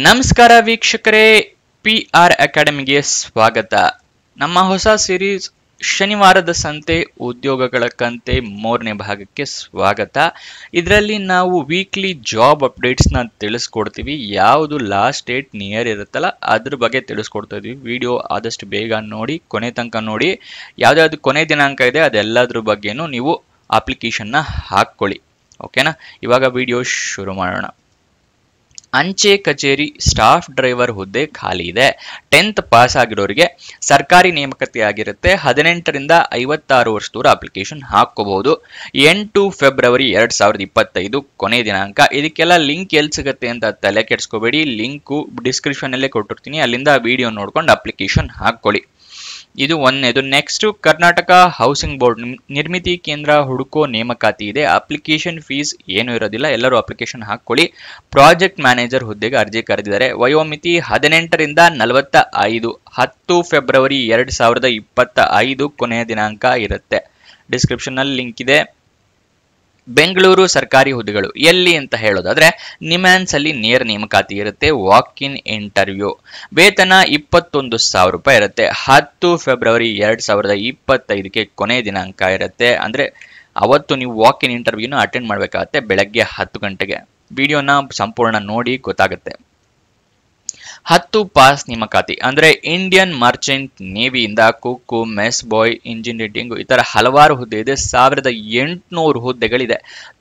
ನಮಸ್ಕಾರ ವೀಕ್ಷಕರೇ, PR ಅಕಾಡೆಮಿಗೆ ಸ್ವಾಗತ. ನಮ್ಮ ಹೊಸ ಸೀರೀಸ್ ಶನಿವಾರದ ಸಂತೆ ಉದ್ಯೋಗಗಳ ಕಂತೆ 3ನೇ ಭಾಗಕ್ಕೆ ಸ್ವಾಗತ. ಇದರಲ್ಲಿ ನಾವು ವೀಕ್ಲಿ ಜಾಬ್ ಅಪ್ಡೇಟ್ಸ್ ನ ತಿಳಿಸ್ಕೊಡ್ತೀವಿ. ಯಾವುದು ಲಾಸ್ಟ್ ಡೇಟ್ ನಿಯರ್ ಇರುತ್ತಲ್ಲ ಅದ್ರ ಬಗ್ಗೆ ತಿಳಿಸ್ಕೊಡ್ತಾ ಇದೀವಿ. ವಿಡಿಯೋ ಆದಷ್ಟು ಬೇಗ ನೋಡಿ, ಕೊನೆ ತನಕ ನೋಡಿ. ಯಾವ್ದಾವ್ದು ಕೊನೆ ದಿನಾಂಕ ಇದೆ ಅದೆಲ್ಲದ್ರ ಬಗ್ಗೆನೂ ನೀವು ಅಪ್ಲಿಕೇಶನ್ ನ ಹಾಕೊಳ್ಳಿ. ಓಕೆನಾ? ಇವಾಗ ವಿಡಿಯೋ ಶುರು ಮಾಡೋಣ. ಅಂಚೆ ಕಚೇರಿ ಸ್ಟಾಫ್ ಡ್ರೈವರ್ ಹುದ್ದೆ ಖಾಲಿ ಇದೆ. 10th ಪಾಸ್ ಆಗಿರೋರಿಗೆ ಸರ್ಕಾರಿ ನೇಮಕಾತಿ ಆಗಿರುತ್ತೆ. 18ರಿಂದ 56 ವರ್ಷದವರ ಅಪ್ಲಿಕೇಶನ್ ಹಾಕೋಬಹುದು. 8 ಫೆಬ್ರವರಿ 2025 ಕೊನೆ ದಿನಾಂಕ. ಇದಕ್ಕೆಲ್ಲ ಲಿಂಕ್ ಎಲ್ಲಿ ಸಿಗುತ್ತೆ ಅಂತ ತಲೆ ಕೆಡಿಸ್ಕೋಬೇಡಿ. ಲಿಂಕು ಡಿಸ್ಕ್ರಿಪ್ಷನ್ ಅಲ್ಲೇ ಕೊಟ್ಟಿರ್ತೀನಿ, ಅಲ್ಲಿಂದ ವಿಡಿಯೋ ನೋಡ್ಕೊಂಡು ಅಪ್ಲಿಕೇಶನ್ ಹಾಕೊಳ್ಳಿ. ಇದು ಒಂದನೇದು. ನೆಕ್ಸ್ಟ್, ಕರ್ನಾಟಕ ಹೌಸಿಂಗ್ ಬೋರ್ಡ್ ನಿರ್ಮಿತಿ ಕೇಂದ್ರ ಹುಡುಕೋ ನೇಮಕಾತಿ ಇದೆ. ಅಪ್ಲಿಕೇಶನ್ ಫೀಸ್ ಏನು ಇರೋದಿಲ್ಲ, ಎಲ್ಲರೂ ಅಪ್ಲಿಕೇಶನ್ ಹಾಕೊಳ್ಳಿ. ಪ್ರಾಜೆಕ್ಟ್ ಮ್ಯಾನೇಜರ್ ಹುದ್ದೆಗೆ ಅರ್ಜಿ ಕರೆದಿದ್ದಾರೆ. ವಯೋಮಿತಿ 18ರಿಂದ 45. 10 ಫೆಬ್ರವರಿ 2025 ಕೊನೆಯ ದಿನಾಂಕ ಇರುತ್ತೆ. ಡಿಸ್ಕ್ರಿಪ್ಷನ್ ನಲ್ಲಿ ಲಿಂಕ್ ಇದೆ. ಬೆಂಗಳೂರು ಸರ್ಕಾರಿ ಹುದ್ದೆಗಳು ಎಲ್ಲಿ ಅಂತ ಹೇಳೋದಾದ್ರೆ ನಿಮ್ಯಾನ್ಸ್ ಅಲ್ಲಿ ನೇರ ನೇಮಕಾತಿ ಇರುತ್ತೆ. Walk in interview. ವೇತನ 21,000 ರೂಪಾಯಿ ಇರುತ್ತೆ. 10 ಫೆಬ್ರವರಿ 2025 ಕೊನೆ ದಿನಾಂಕ ಇರುತ್ತೆ. ಅಂದ್ರೆ ಅವತ್ತು ನೀವು ವಾಕ್ ಇನ್ ಇಂಟರ್ವ್ಯೂನ ಅಟೆಂಡ್ ಮಾಡ್ಬೇಕಾಗತ್ತೆ ಬೆಳಗ್ಗೆ 10 ಗಂಟೆಗೆ. ವಿಡಿಯೋನ ಸಂಪೂರ್ಣ ನೋಡಿ ಗೊತ್ತಾಗುತ್ತೆ. 10 ಪಾಸ್ ನೇಮಕಾತಿ ಅಂದ್ರೆ ಇಂಡಿಯನ್ ಮರ್ಚೆಂಟ್ ನೇವಿಯಿಂದ ಕುಕ್ಕು, ಮೆಸ್ ಬಾಯ್, ಇಂಜಿನಿಯರಿಂಗ್ ಈ ತರ ಹಲವಾರು ಹುದ್ದೆ ಇದೆ. 1800 ಹುದ್ದೆಗಳಿದೆ.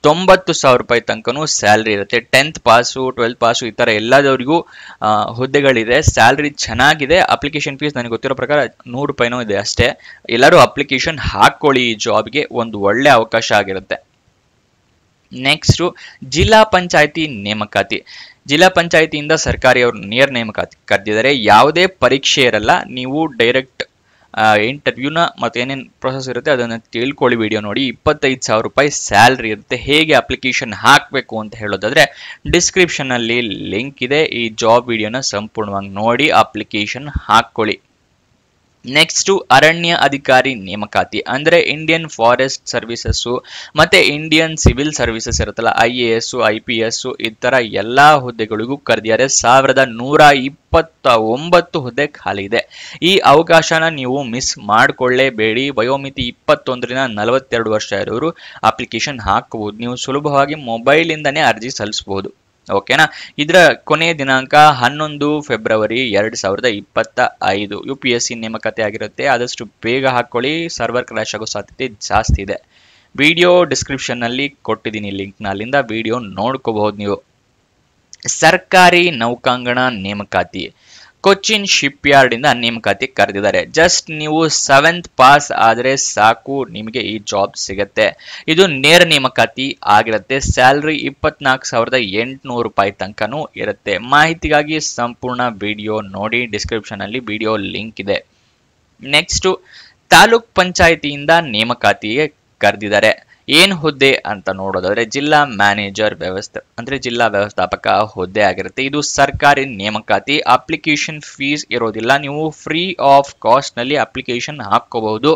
90,000 ರೂಪಾಯಿ ತನಕನೂ ಸ್ಯಾಲ್ರಿ ಇರುತ್ತೆ. 10th ಪಾಸು, 12th ಪಾಸು ಈ ತರ ಎಲ್ಲದವರಿಗೂ ಹುದ್ದೆಗಳಿದೆ. ಸ್ಯಾಲ್ರಿ ಚೆನ್ನಾಗಿದೆ. ಅಪ್ಲಿಕೇಶನ್ ಫೀಸ್ ನನಗೆ ಗೊತ್ತಿರೋ ಪ್ರಕಾರ 100 ರೂಪಾಯಿನೂ ಇದೆ ಅಷ್ಟೇ. ಎಲ್ಲರೂ ಅಪ್ಲಿಕೇಶನ್ ಹಾಕೊಳ್ಳಿ. ಈ ಜಾಬ್ಗೆ ಒಂದು ಒಳ್ಳೆ ಅವಕಾಶ ಆಗಿರುತ್ತೆ. ನೆಕ್ಸ್ಟ್, ಜಿಲ್ಲಾ ಪಂಚಾಯತಿ ನೇಮಕಾತಿ. ಜಿಲ್ಲಾ ಪಂಚಾಯತಿಯಿಂದ ಸರ್ಕಾರಿ ಅವರು ನೇರ ನೇಮಕಾತಿ ಕರೆದಿದ್ದಾರೆ. ಯಾವುದೇ ಪರೀಕ್ಷೆ ಇರಲ್ಲ. ನೀವು ಡೈರೆಕ್ಟ್ ಇಂಟರ್ವ್ಯೂನ ಮತ್ತೆ ಏನೇನು ಪ್ರೊಸೆಸ್ ಇರುತ್ತೆ ಅದನ್ನು ತಿಳ್ಕೊಳ್ಳಿ. ವಿಡಿಯೋ ನೋಡಿ. 25,000 ರೂಪಾಯಿ ಸ್ಯಾಲ್ರಿ ಇರುತ್ತೆ. ಹೇಗೆ ಅಪ್ಲಿಕೇಶನ್ ಹಾಕಬೇಕು ಅಂತ ಹೇಳೋದಾದ್ರೆ ಡಿಸ್ಕ್ರಿಪ್ಷನ್ ಅಲ್ಲಿ ಲಿಂಕ್ ಇದೆ. ಈ ಜಾಬ್ ವಿಡಿಯೋನ ಸಂಪೂರ್ಣವಾಗಿ ನೋಡಿ ಅಪ್ಲಿಕೇಶನ್ ಹಾಕೊಳ್ಳಿ. ನೆಕ್ಸ್ಟ್, ಅರಣ್ಯ ಅಧಿಕಾರಿ ನೇಮಕಾತಿ ಅಂದ್ರೆ ಇಂಡಿಯನ್ ಫಾರೆಸ್ಟ್ ಸರ್ವಿಸಸ್ ಮತ್ತೆ ಇಂಡಿಯನ್ ಸಿವಿಲ್ ಸರ್ವಿಸಸ್ ಇರುತ್ತಲ್ಲ, IAS, IPS ಈ ತರ ಎಲ್ಲಾ ಹುದ್ದೆಗಳಿಗೂ ಕರೆದಿದ್ದಾರೆ. 1129 ಹುದ್ದೆ ಖಾಲಿ ಇದೆ. ಈ ಅವಕಾಶನ ನೀವು ಮಿಸ್ ಮಾಡ್ಕೊಳ್ಳೇಬೇಡಿ. ವಯೋಮಿತಿ 21ರಿಂದ 42 ವರ್ಷ ಇರೋರು ಅಪ್ಲಿಕೇಶನ್ ಹಾಕಬಹುದು. ನೀವು ಸುಲಭವಾಗಿ ಮೊಬೈಲ್ ಇಂದಾನೇ ಅರ್ಜಿ ಸಲ್ಲಿಸಬಹುದು. ಓಕೆನಾ? ಇದರ ಕೊನೆಯ ದಿನಾಂಕ 11 ಫೆಬ್ರವರಿ 2025. UPSC ನೇಮಕಾತಿ ಆಗಿರುತ್ತೆ. ಆದಷ್ಟು ಬೇಗ ಹಾಕೊಳ್ಳಿ. ಸರ್ವರ್ ಕ್ರ್ಯಾಶ್ ಆಗೋ ಸಾಧ್ಯತೆ ಜಾಸ್ತಿ ಇದೆ. ವಿಡಿಯೋ ಡಿಸ್ಕ್ರಿಪ್ಷನ್ ನಲ್ಲಿ ಕೊಟ್ಟಿದ್ದೀನಿ ಲಿಂಕ್ ನ, ಅಲ್ಲಿಂದ ವಿಡಿಯೋ ನೋಡ್ಕೋಬಹುದು ನೀವು. ಸರ್ಕಾರಿ ನೌಕಾಂಗಣ ನೇಮಕಾತಿ ಕೊಚ್ಚಿನ್ ಶಿಪ್ ಯಾರ್ಡ್ ಇಂದ ನೇಮಕಾತಿ ಕರೆದಿದ್ದಾರೆ. ಜಸ್ಟ್ ನೀವು 7th ಪಾಸ್ ಆದ್ರೆ ಸಾಕು, ನಿಮಗೆ ಈ ಜಾಬ್ ಸಿಗತ್ತೆ. ಇದು ನೇರ ನೇಮಕಾತಿ ಆಗಿರುತ್ತೆ. ಸ್ಯಾಲ್ರಿ 24,800 ರೂಪಾಯಿ ತನಕನೂ ಇರುತ್ತೆ. ಮಾಹಿತಿಗಾಗಿ ಸಂಪೂರ್ಣ ವಿಡಿಯೋ ನೋಡಿ. ಡಿಸ್ಕ್ರಿಪ್ಷನ್ ಅಲ್ಲಿ ವಿಡಿಯೋ ಲಿಂಕ್ ಇದೆ. ನೆಕ್ಸ್ಟ್, ತಾಲೂಕ್ ಪಂಚಾಯಿತಿಯಿಂದ ನೇಮಕಾತಿಗೆ ಕರೆದಿದ್ದಾರೆ. ಏನ್ ಹುದ್ದೆ ಅಂತ ನೋಡೋದಾದ್ರೆ ಜಿಲ್ಲಾ ಮ್ಯಾನೇಜರ್ ಅಂದ್ರೆ ಜಿಲ್ಲಾ ವ್ಯವಸ್ಥಾಪಕ ಹುದ್ದೆ ಆಗಿರುತ್ತೆ. ಇದು ಸರ್ಕಾರಿ ನೇಮಕಾತಿ. ಅಪ್ಲಿಕೇಶನ್ ಫೀಸ್ ಇರೋದಿಲ್ಲ. ನೀವು ಫ್ರೀ ಆಫ್ ಕಾಸ್ಟ್ ನಲ್ಲಿ ಅಪ್ಲಿಕೇಶನ್ ಹಾಕೋಬಹುದು.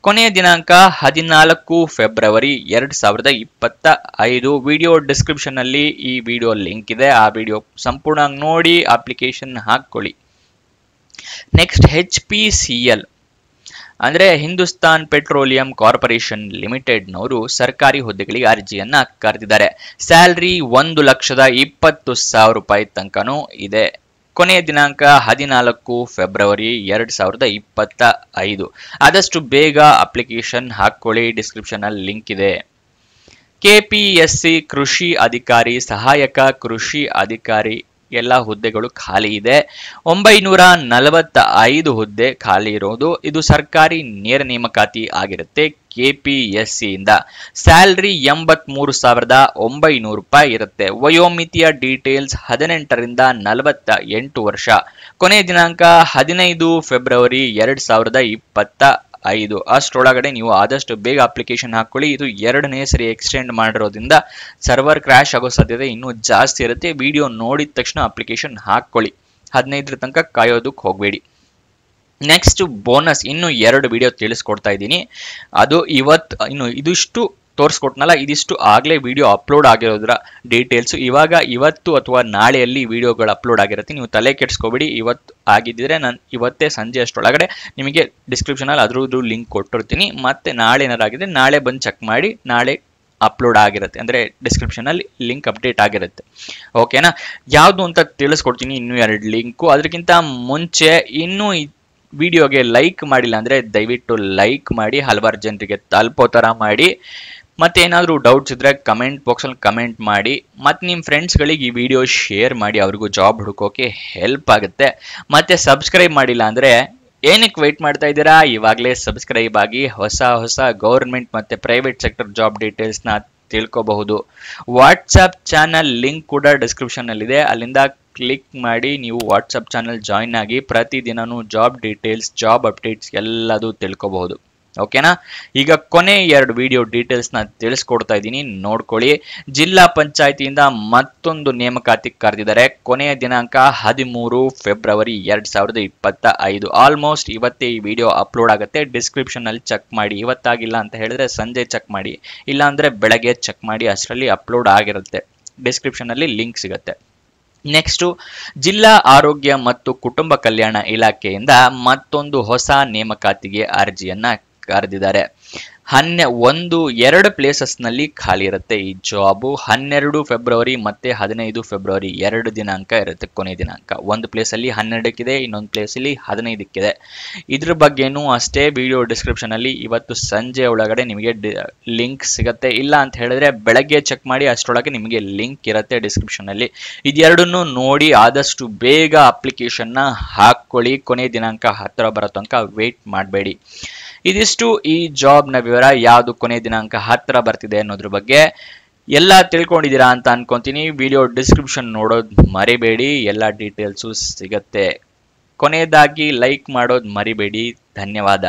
ಕೊನೆಯ ದಿನಾಂಕ 14 ಫೆಬ್ರವರಿ 2025. ವಿಡಿಯೋ ಡಿಸ್ಕ್ರಿಪ್ಷನ್ ಅಲ್ಲಿ ಈ ವಿಡಿಯೋ ಲಿಂಕ್ ಇದೆ. ಆ ವಿಡಿಯೋ ಸಂಪೂರ್ಣ ನೋಡಿ ಅಪ್ಲಿಕೇಶನ್ ಹಾಕೊಳ್ಳಿ. ನೆಕ್ಸ್ಟ್, HPCL ಅಂದ್ರೆ ಹಿಂದೂಸ್ತಾನ್ ಪೆಟ್ರೋಲಿಯಂ ಕಾರ್ಪೊರೇಷನ್ ಲಿಮಿಟೆಡ್ನವರು ಸರ್ಕಾರಿ ಹುದ್ದೆಗಳಿಗೆ ಅರ್ಜಿಯನ್ನ ಕರೆದಿದ್ದಾರೆ. ಸ್ಯಾಲ್ರಿ 1,20,000 ರೂಪಾಯಿ ತನಕನೂ ಇದೆ. ಕೊನೆಯ ದಿನಾಂಕ 14 ಫೆಬ್ರವರಿ 2025. ಆದಷ್ಟು ಬೇಗ ಅಪ್ಲಿಕೇಶನ್ ಹಾಕೊಳ್ಳಿ. ಡಿಸ್ಕ್ರಿಪ್ಷನ್ ಅಲ್ಲಿ ಲಿಂಕ್ ಇದೆ. KPSC ಕೃಷಿ ಅಧಿಕಾರಿ, ಸಹಾಯಕ ಕೃಷಿ ಅಧಿಕಾರಿ ಎಲ್ಲ ಹುದ್ದೆಗಳು ಖಾಲಿ ಇದೆ. 945 ಹುದ್ದೆ ಖಾಲಿ ಇರೋದು. ಇದು ಸರ್ಕಾರಿ ನೇರ ನೇಮಕಾತಿ ಆಗಿರುತ್ತೆ. KPSC ಇಂದ ಸ್ಯಾಲ್ರಿ 83,900 ರೂಪಾಯಿ ಇರುತ್ತೆ. ವಯೋಮಿತಿಯ ಡೀಟೇಲ್ಸ್ 18ರಿಂದ 48 ವರ್ಷ. ಕೊನೆಯ ದಿನಾಂಕ 15 ಫೆಬ್ರವರಿ 2025. ಅಷ್ಟರೊಳಗಡೆ ನೀವು ಆದಷ್ಟು ಬೇಗ ಅಪ್ಲಿಕೇಶನ್ ಹಾಕೊಳ್ಳಿ. ಇದು 2ನೇ ಸರಿ ಎಕ್ಸ್ಟೆಂಡ್ ಮಾಡಿರೋದ್ರಿಂದ ಸರ್ವರ್ ಕ್ರ್ಯಾಶ್ ಆಗೋ ಸಾಧ್ಯತೆ ಇನ್ನೂ ಜಾಸ್ತಿ ಇರುತ್ತೆ. ವಿಡಿಯೋ ನೋಡಿದ ತಕ್ಷಣ ಅಪ್ಲಿಕೇಶನ್ ಹಾಕೊಳ್ಳಿ. 15ರ ತನಕ ಕಾಯೋದಕ್ಕೆ ಹೋಗಬೇಡಿ. ನೆಕ್ಸ್ಟ್, ಬೋನಸ್ ಇನ್ನು 2 ವಿಡಿಯೋ ತಿಳಿಸ್ಕೊಡ್ತಾ ಇದ್ದೀನಿ. ಅದು ಇನ್ನು ಇದಿಷ್ಟು ತೋರಿಸ್ಕೊಟ್ನಲ್ಲ, ಇದಿಷ್ಟು ಆಗ್ಲೇ ವಿಡಿಯೋ ಅಪ್ಲೋಡ್ ಆಗಿರೋದ್ರ ಡೀಟೇಲ್ಸ್. ಇವತ್ತು ಅಥವಾ ನಾಳೆಯಲ್ಲಿ ವಿಡಿಯೋಗಳು ಅಪ್ಲೋಡ್ ಆಗಿರುತ್ತೆ. ನೀವು ತಲೆ ಕೆಡಿಸ್ಕೋಬೇಡಿ. ಇವತ್ತು ಆಗಿದ್ದರೆ ನಾನು ಇವತ್ತೇ ಸಂಜೆ ಅಷ್ಟರೊಳಗಡೆ ನಿಮಗೆ ಡಿಸ್ಕ್ರಿಪ್ಷನಲ್ಲಿ ಅದ್ರದ್ದು ಲಿಂಕ್ ಕೊಟ್ಟಿರ್ತೀನಿ. ಮತ್ತೆ ನಾಳೆ ಏನಾರಾಗಿದೆ ನಾಳೆ ಬಂದು ಚೆಕ್ ಮಾಡಿ, ನಾಳೆ ಅಪ್ಲೋಡ್ ಆಗಿರುತ್ತೆ, ಅಂದರೆ ಡಿಸ್ಕ್ರಿಪ್ಷನಲ್ಲಿ ಲಿಂಕ್ ಅಪ್ಡೇಟ್ ಆಗಿರುತ್ತೆ. ಓಕೆನಾ? ಯಾವುದು ಅಂತ ತಿಳಿಸ್ಕೊಡ್ತೀನಿ, ಇನ್ನೂ 2 ಲಿಂಕು. ಅದಕ್ಕಿಂತ ಮುಂಚೆ ಇನ್ನೂ ವಿಡಿಯೋಗೆ ಲೈಕ್ ಮಾಡಿಲ್ಲ ಅಂದರೆ ದಯವಿಟ್ಟು ಲೈಕ್ ಮಾಡಿ, ಹಲವಾರು ಜನರಿಗೆ ತಲುಪೋ ಥರ ಮಾಡಿ. ಮತ್ತೆ ಏನಾದರೂ ಡೌಟ್ಸ್ ಇದ್ದರೆ ಕಮೆಂಟ್ ಬಾಕ್ಸಲ್ಲಿ ಕಮೆಂಟ್ ಮಾಡಿ. ಮತ್ತು ನಿಮ್ಮ ಫ್ರೆಂಡ್ಸ್ಗಳಿಗೆ ಈ ವಿಡಿಯೋ ಶೇರ್ ಮಾಡಿ, ಅವ್ರಿಗೂ ಜಾಬ್ ಹುಡುಕೋಕೆ ಹೆಲ್ಪ್ ಆಗುತ್ತೆ. ಮತ್ತು ಸಬ್ಸ್ಕ್ರೈಬ್ ಮಾಡಿಲ್ಲ ಅಂದರೆ ಏನಕ್ಕೆ ವೆಯ್ಟ್ ಮಾಡ್ತಾ ಇದ್ದೀರಾ? ಇವಾಗಲೇ ಸಬ್ಸ್ಕ್ರೈಬ್ ಆಗಿ ಹೊಸ ಗೌರ್ಮೆಂಟ್ ಮತ್ತು ಪ್ರೈವೇಟ್ ಸೆಕ್ಟರ್ ಜಾಬ್ ಡೀಟೇಲ್ಸ್ನ ತಿಳ್ಕೋಬಹುದು. ವಾಟ್ಸಪ್ ಚಾನಲ್ ಲಿಂಕ್ ಕೂಡ ಡಿಸ್ಕ್ರಿಪ್ಷನ್ನಲ್ಲಿದೆ, ಅಲ್ಲಿಂದ ಕ್ಲಿಕ್ ಮಾಡಿ ನೀವು ವಾಟ್ಸಪ್ ಚಾನಲ್ ಜಾಯಿನ್ ಆಗಿ ಪ್ರತಿದಿನನೂ ಜಾಬ್ ಡೀಟೇಲ್ಸ್, ಜಾಬ್ ಅಪ್ಡೇಟ್ಸ್ ಎಲ್ಲದೂ ತಿಳ್ಕೋಬಹುದು. ಓಕೆನಾ? ಈಗ ಕೊನೆ 2 ವಿಡಿಯೋ ಡೀಟೇಲ್ಸ್ನ ತಿಳಿಸ್ಕೊಡ್ತಾ ಇದ್ದೀನಿ, ನೋಡ್ಕೊಳ್ಳಿ. ಜಿಲ್ಲಾ ಪಂಚಾಯತಿಯಿಂದ ಮತ್ತೊಂದು ನೇಮಕಾತಿ ಕರೆದಿದ್ದಾರೆ. ಕೊನೆಯ ದಿನಾಂಕ 13 ಫೆಬ್ರವರಿ 2025. ಆಲ್ಮೋಸ್ಟ್ ಇವತ್ತೇ ಈ ವಿಡಿಯೋ ಅಪ್ಲೋಡ್ ಆಗುತ್ತೆ. ಡಿಸ್ಕ್ರಿಪ್ಷನಲ್ಲಿ ಚೆಕ್ ಮಾಡಿ. ಇವತ್ತಾಗಿಲ್ಲ ಅಂತ ಹೇಳಿದ್ರೆ ಸಂಜೆ ಚೆಕ್ ಮಾಡಿ, ಇಲ್ಲಾಂದರೆ ಬೆಳಗ್ಗೆ ಚೆಕ್ ಮಾಡಿ, ಅಷ್ಟರಲ್ಲಿ ಅಪ್ಲೋಡ್ ಆಗಿರುತ್ತೆ. ಡಿಸ್ಕ್ರಿಪ್ಷನಲ್ಲಿ ಲಿಂಕ್ ಸಿಗುತ್ತೆ. ನೆಕ್ಸ್ಟು, ಜಿಲ್ಲಾ ಆರೋಗ್ಯ ಮತ್ತು ಕುಟುಂಬ ಕಲ್ಯಾಣ ಇಲಾಖೆಯಿಂದ ಮತ್ತೊಂದು ಹೊಸ ನೇಮಕಾತಿಗೆ ಅರ್ಜಿಯನ್ನ ಕರೆದಿದ್ದಾರೆ. 2 ಪ್ಲೇಸಸ್ನಲ್ಲಿ ಖಾಲಿ ಇರುತ್ತೆ ಈ ಜಾಬು. 12 ಫೆಬ್ರವರಿ ಮತ್ತು 15 ಫೆಬ್ರವರಿ 2 ದಿನಾಂಕ ಇರುತ್ತೆ ಕೊನೆ ದಿನಾಂಕ. ಒಂದು ಪ್ಲೇಸಲ್ಲಿ 12ಕ್ಕಿದೆ, ಇನ್ನೊಂದು ಪ್ಲೇಸಲ್ಲಿ 15ಕ್ಕಿದೆ. ಇದ್ರ ಬಗ್ಗೆನೂ ಅಷ್ಟೇ ವಿಡಿಯೋ ಡಿಸ್ಕ್ರಿಪ್ಷನಲ್ಲಿ ಇವತ್ತು ಸಂಜೆ ಒಳಗಡೆ ನಿಮಗೆ ಲಿಂಕ್ ಸಿಗುತ್ತೆ. ಇಲ್ಲ ಅಂತ ಹೇಳಿದ್ರೆ ಬೆಳಗ್ಗೆ ಚೆಕ್ ಮಾಡಿ, ಅಷ್ಟರೊಳಗೆ ನಿಮಗೆ ಲಿಂಕ್ ಇರುತ್ತೆ ಡಿಸ್ಕ್ರಿಪ್ಷನಲ್ಲಿ. ಇದೆರಡನ್ನೂ ನೋಡಿ ಆದಷ್ಟು ಬೇಗ ಅಪ್ಲಿಕೇಶನ್ನ ಹಾಕ್ಕೊಳ್ಳಿ. ಕೊನೆ ದಿನಾಂಕ ಹತ್ತಿರ ಬರೋ ತನಕ ವೇಟ್ ಮಾಡಬೇಡಿ. ಇದಿಷ್ಟು ಈ ಜಾಬ್ನ ವಿವರ. ಯಾವುದು ಕೊನೆ ದಿನಾಂಕ ಹತ್ತಿರ ಬರ್ತಿದೆ ಅನ್ನೋದ್ರ ಬಗ್ಗೆ ಎಲ್ಲ ತಿಳ್ಕೊಂಡಿದ್ದೀರಾ ಅಂತ ಅನ್ಕೊಂತೀನಿ. ವಿಡಿಯೋ ಡಿಸ್ಕ್ರಿಪ್ಷನ್ ನೋಡೋದು ಮರಿಬೇಡಿ, ಎಲ್ಲ ಡೀಟೇಲ್ಸು ಸಿಗತ್ತೆ. ಕೊನೆಯದಾಗಿ ಲೈಕ್ ಮಾಡೋದು ಮರಿಬೇಡಿ. ಧನ್ಯವಾದ.